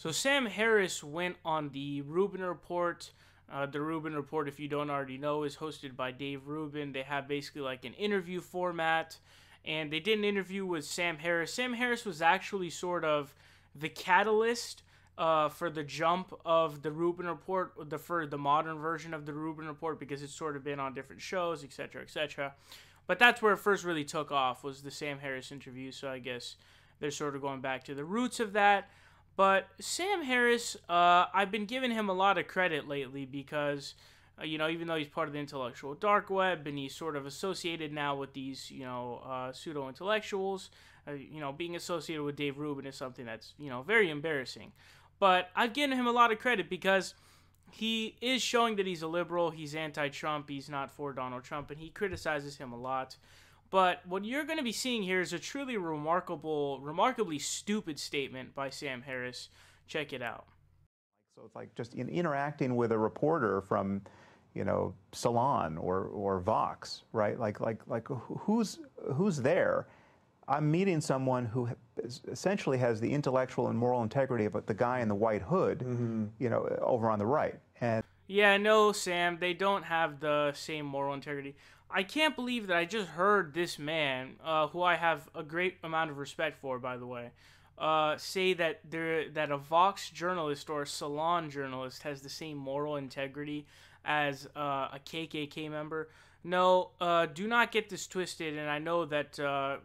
So Sam Harris went on the Rubin Report. The Rubin Report, if you don't already know, is hosted by Dave Rubin. They have basically like an interview format, and they did an interview with Sam Harris. Sam Harris was actually sort of the catalyst for the jump of the Rubin Report, for the modern version of the Rubin Report, because it's sort of been on different shows, etc., etc. But that's where it first really took off, was the Sam Harris interview. So I guess they're sort of going back to the roots of that. But Sam Harris, I've been giving him a lot of credit lately because, even though he's part of the intellectual dark web and he's sort of associated now with these, pseudo-intellectuals, being associated with Dave Rubin is something that's, very embarrassing. But I've given him a lot of credit because he is showing that he's a liberal, he's anti-Trump, he's not for Donald Trump, and he criticizes him a lot. But what you're going to be seeing here is a truly remarkably stupid statement by Sam Harris. Check it out. So it's like just interacting with a reporter from, Salon or Vox, right? Like who's there? I'm meeting someone who essentially has the intellectual and moral integrity of the guy in the white hood, over on the right. And yeah, no, Sam, they don't have the same moral integrity. I can't believe that I just heard this man, who I have a great amount of respect for, by the way, say that a Vox journalist or a Salon journalist has the same moral integrity as a KKK member. No, do not get this twisted, and I know that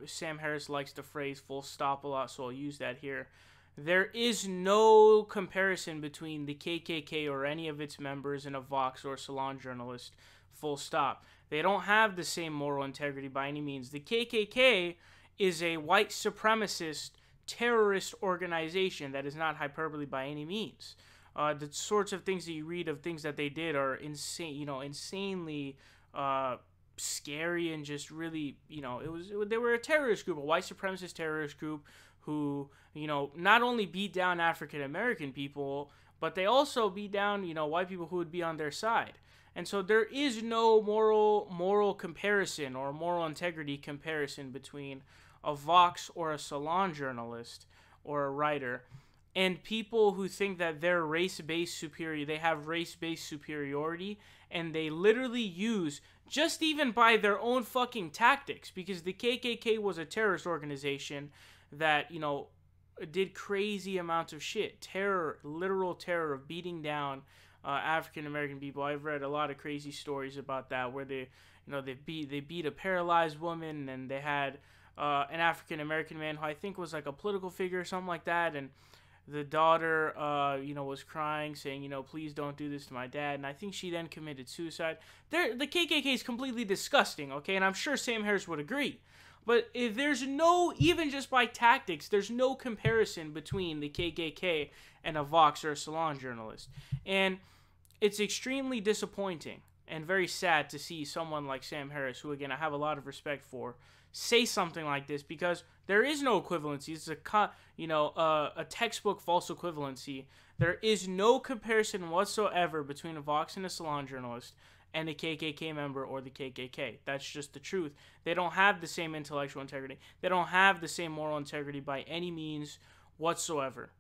Sam Harris likes the phrase full stop a lot, so I'll use that here. There is no comparison between the KKK or any of its members and a Vox or Salon journalist, full stop. They don't have the same moral integrity by any means. The KKK is a white supremacist terrorist organization that is not hyperbole by any means. The sorts of things that you read of things that they did are insane, insanely scary, and just really, they were a terrorist group, a white supremacist terrorist group who, not only beat down African American people, but they also beat down, white people who would be on their side. And so there is no moral comparison or moral integrity comparison between a Vox or a Salon journalist or a writer and people who think that they're race-based they have race-based superiority, and they literally use, just even by their own fucking tactics, because the KKK was a terrorist organization that, did crazy amounts of shit, terror, literal terror of beating down African American people. I've read a lot of crazy stories about that, where they beat a paralyzed woman, and they had an African American man who I think was like a political figure or something like that, and the daughter, was crying, saying, please don't do this to my dad, and I think she then committed suicide. The KKK is completely disgusting, okay, and I'm sure Sam Harris would agree. But if there's no, even just by tactics, there's no comparison between the KKK and a Vox or a Salon journalist. And it's extremely disappointing and very sad to see someone like Sam Harris, who, again, I have a lot of respect for, say something like this, because there is no equivalency. It's a textbook false equivalency. There is no comparison whatsoever between a Vox and a Salon journalist and a KKK member or the KKK. That's just the truth. They don't have the same intellectual integrity. They don't have the same moral integrity by any means whatsoever.